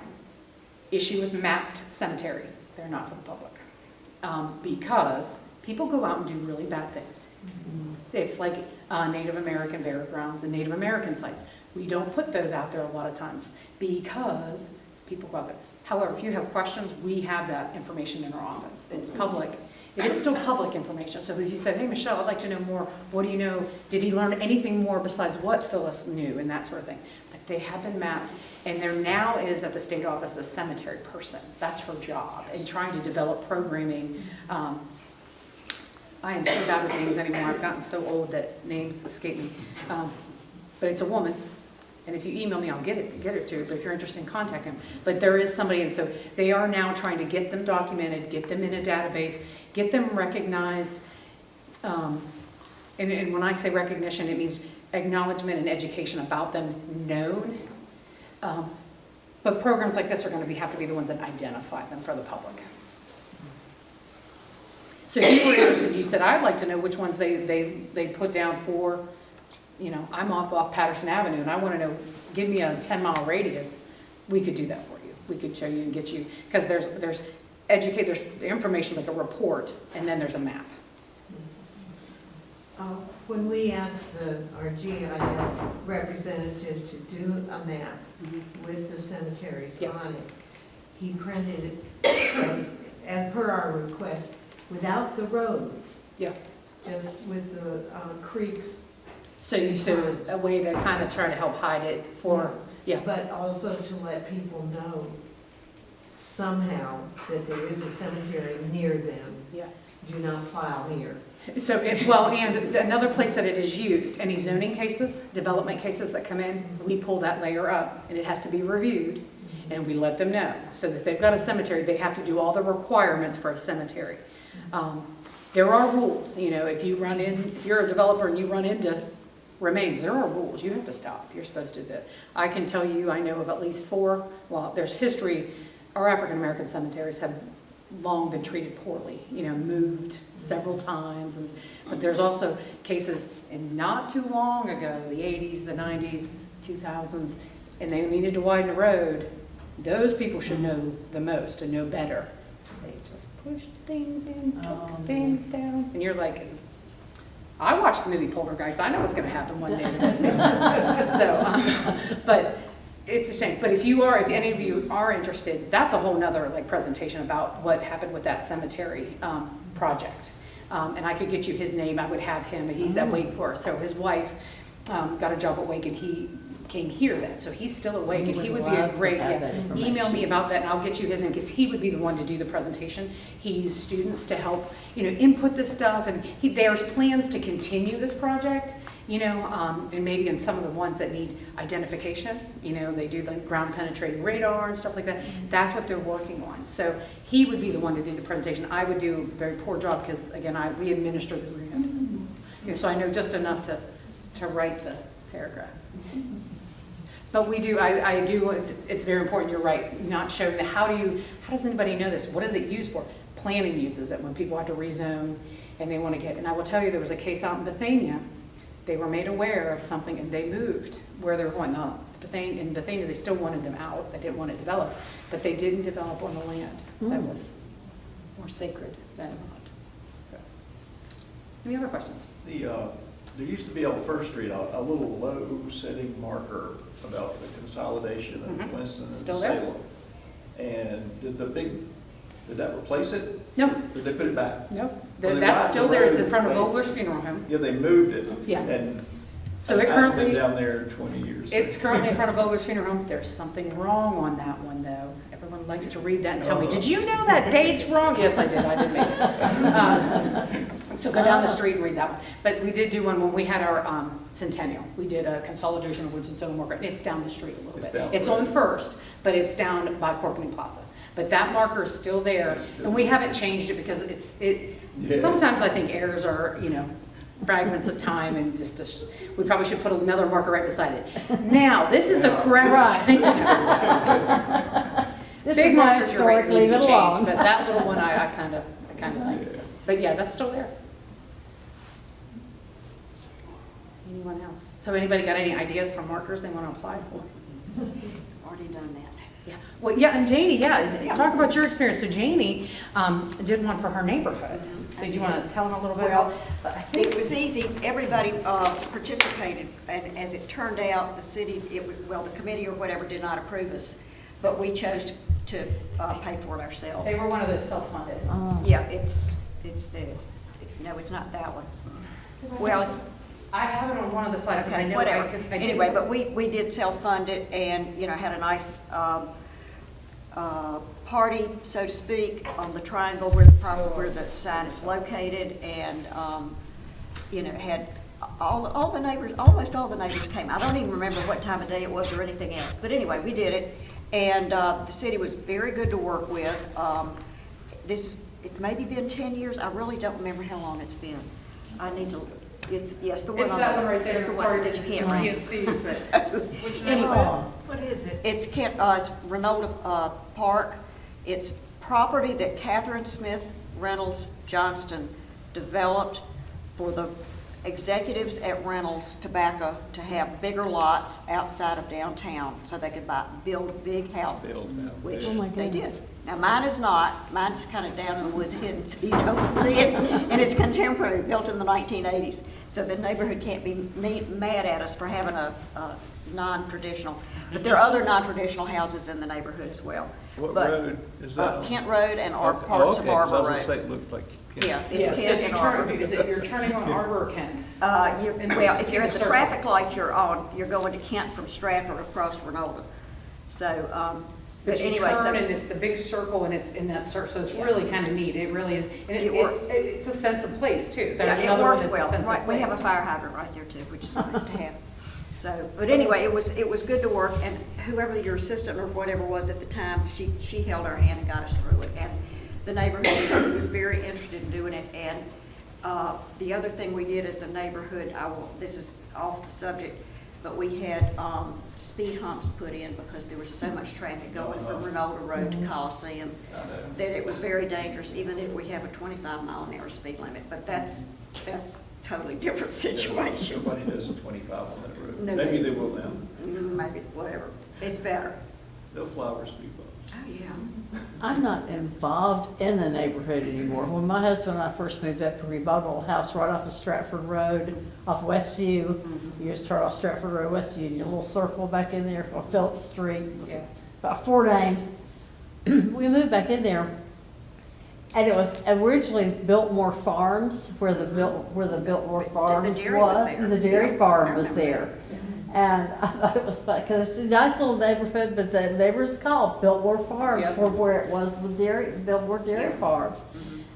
issue with mapped cemeteries, they're not for the public. Because people go out and do really bad things. It's like Native American burial grounds and Native American sites. We don't put those out there a lot of times because people go out there. However, if you have questions, we have that information in our office. It's public. It is still public information. So if you said, hey, Michelle, I'd like to know more. What do you know? Did he learn anything more besides what Phyllis knew and that sort of thing? But they have been mapped. And there now is at the state office a cemetery person. That's her job in trying to develop programming. I am so bad with names anymore. I've gotten so old that names escape me. But it's a woman. And if you email me, I'll get it to you. But if you're interested in contacting them. But there is somebody, and so they are now trying to get them documented, get them in a database, get them recognized. And when I say recognition, it means acknowledgement and education about them known. But programs like this are going to have to be the ones that identify them for the public. So if you were interested, you said, I'd like to know which ones they put down for, I'm off Patterson Avenue and I want to know, give me a 10-mile radius. We could do that for you. We could show you and get you, because there's information like a report, and then there's a map. When we asked our GIS representative to do a map with the cemeteries on it, he printed it as per our request, without the roads. Yeah. Just with the creeks. So it was a way to kind of try to help hide it for, But also to let people know somehow that there is a cemetery near them. Yeah. Do not plow here. So, and another place that it is used, any zoning cases, development cases that come in, we pull that layer up, and it has to be reviewed, and we let them know. So that if they've got a cemetery, they have to do all the requirements for a cemetery. There are rules, if you're a developer and you run into remains, there are rules. You have to stop. You're supposed to do that. I can tell you, I know of at least 4, there's history. Our African-American cemeteries have long been treated poorly, moved several times. But there's also cases, and not too long ago, the 80s, the 90s, 2000s, and they needed to widen the road. Those people should know the most and know better. They just pushed things in, took things down, and you're like, I watched the movie Poltergeist. I know what's going to happen one day. So, but It's a shame, but if any of you are interested, that's a whole nother like presentation about what happened with that cemetery project. And I could get you his name, I would have him, he's at Wake Forest, so his wife got a job at Wake and he came here then, so he's still at Wake and he would be a Love to great, have that email me information. about that and I'll get you his name because he would be the one to do the presentation. He used students to help, input this stuff and there's plans to continue this project. And maybe in some of the ones that need identification, they do like ground penetrating radar and stuff like that. That's what they're working on. So he would be the one to do the presentation. I would do a very poor job because, again, we administer the grant. So I know just enough to write the paragraph. But we do, I do, it's very important, you're right, not showing how does anybody know this? What is it used for? Planning uses it when people have to rezone and they want to and I will tell you, there was a case out in Bethania. They were made aware of something and they moved where they were going. Now, in Bethania, they still wanted them out. They didn't want it developed, but they didn't develop on the land that was more sacred than not. So, any other questions? There used to be on First Street a little low-setting marker about the consolidation of Winston and Still there? Salem. And did that replace it? No, Did they put it back? no, Well, they that's widen still the there. It's road, in front of they- Vogler's Funeral Home. Yeah, they moved it. Yeah. And So it I've currently, been down there 20 years. it's currently in front of Vogler's Funeral Home. There's something wrong on that one, though. Everyone likes to read that and tell me, did you know that date's wrong? Yes, I did. I did make it. So go down the street and read that one. But we did do one when we had our centennial. We did a consolidation of Winston-Salem marker. It's down the street a little It's bit. down It's the road. on First, but it's down by Corcoran Plaza. But that marker is still there, It's still and we there. haven't changed it because Yeah. sometimes I think errors are, fragments of time and we probably should put another marker right beside it. Now, this is the correct thing to do. This Big is not markers, you're right, historic, need leave to it change, alone. but that little one, I kind of like. Yeah. But yeah, that's still there. Anyone else? So anybody got any ideas for markers they want to apply for? Already done that. Yeah, well, yeah, and Janie, talk about your experience. So Janie did one for her neighborhood. So do you want to tell them a little bit? Well, I think it was easy, everybody participated, and as it turned out, the city, the committee or whatever did not approve us, but we chose to pay for it ourselves. they were one of those self-funded. Yeah, it's no, it's not that one. Well, it's, I have it on one of the slides because I okay, know. whatever. 'cause I did- Anyway, but we did self-fund it and, had a nice party, so to speak, on the triangle where the sign is located, and, had all the neighbors, almost all the neighbors came. I don't even remember what time of day it was or anything else, but anyway, we did it, and the city was very good to work with. It's maybe been 10 years, I really don't remember how long it's been. I need to, yes, the one It's on that one right it's there. the Sorry one that you can't read. see, but. So, anyway. What is it? It's Reynolda Park. It's property that Catherine Smith Reynolds Johnston developed for the executives at Reynolds Tobacco to have bigger lots outside of downtown so they could build big houses, which Oh my they did. goodness. Now, mine is not. Mine's kind of down in the woods hidden, so you don't see it. And it's contemporary, built in the 1980s. So the neighborhood can't be mad at us for having a non-traditional. But there are other non-traditional houses in the neighborhood as well. What But, road is that on? Kent Road and Okay. parts of Okay, 'cause I Arbor was gonna say Road. it looked like. Yeah, Yeah, it's so if Kent you and turn, Arbor. because if you're turning on Arbor or Kent. Well, if you're at the Circle. traffic light you're on, you're going to Kent from Stratford across Reynolda. So, But but you anyway, turn and so, it's the big circle and it's in that circle, so it's Yeah. really kind of neat. It really is. And It works. It's a sense of place too. yeah, There's it another one works that's a well. sense of Right, we have a place. fire hydrant right there too, which is nice to have. So, but anyway, it was good to work, and whoever your assistant or whatever was at the time, she held our hand and got us through it. And the neighborhood was very interested in doing it. And the other thing we did as a neighborhood, this is off the subject, but we had speed humps put in because there was so much traffic going from Reynolda Road to Coliseum that it was very dangerous, even if we have a 25-mile-an-hour speed limit. But that's totally different situation. Nobody does 25 on that road. Nobody. Maybe they will now. Maybe, whatever. It's better. they'll flowers people. Oh, yeah. I'm not involved in the neighborhood anymore. When my husband and I first moved up, we bought a little house right off of Stratford Road, off Westview. You just turn off Stratford Road, Westview, and your little circle back in there on Phillips Street. Yeah. About 4 names. We moved back in there, and it was originally Biltmore Farms, where the Biltmore Farms dairy was was. there. The dairy Yeah, farm I was remember there. And I thought it was fun, because it's a nice little neighborhood, but the neighbors called Biltmore Farms Yep. for where it was the Biltmore Dairy Farms.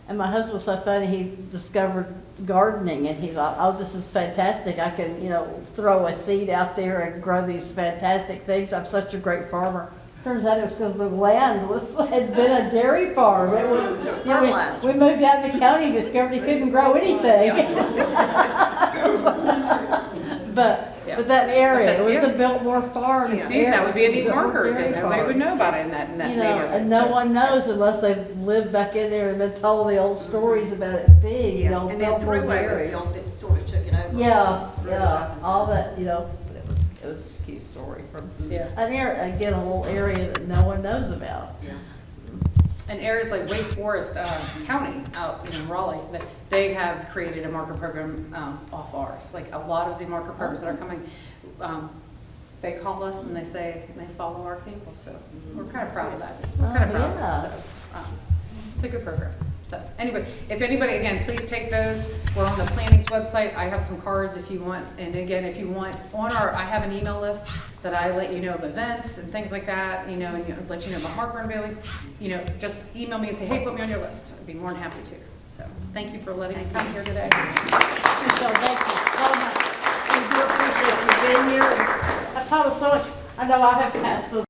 And my husband was so funny, he discovered gardening, and he thought, oh, this is fantastic, I can, throw a seed out there and grow these fantastic things, I'm such a great farmer. Turns out it was because the land had been a dairy farm. It was, So fertilized. we moved out in the county, discovered he couldn't grow anything. But that area, it was But that's the Biltmore Farms. See, that would be a neat Biltmore marker, because Dairy nobody would Farms. know about it in that neighborhood. And no so. one knows unless they've lived back in there and been told the old stories about it being, Yeah, and then Biltmore Thruway was dairies. built that sort of took it over. Yeah, Through yeah, shopping all center. that, but it was a cute story from Yeah. an area, again, a little area that no one knows about. Yeah. And areas like Wake Forest County out in Raleigh, they have created a marker program off ours. Like a lot of the marker programs that are coming, they call us and they say, they follow our example. So we're kind of proud of that. We're kind of proud of yeah. it. So it's a good program. So anyway, if anybody, again, please take those. We're on the planning's website. I have some cards if you want. And again, if you want, I have an email list that I let you know of events and things like that, and let you know about marker unveilings. Just email me and say, hey, put me on your list. I'd be more than happy to. So thank you for letting me come here today. So thank you so much. We do appreciate you being here. And I've taught us so much. I know I have passed those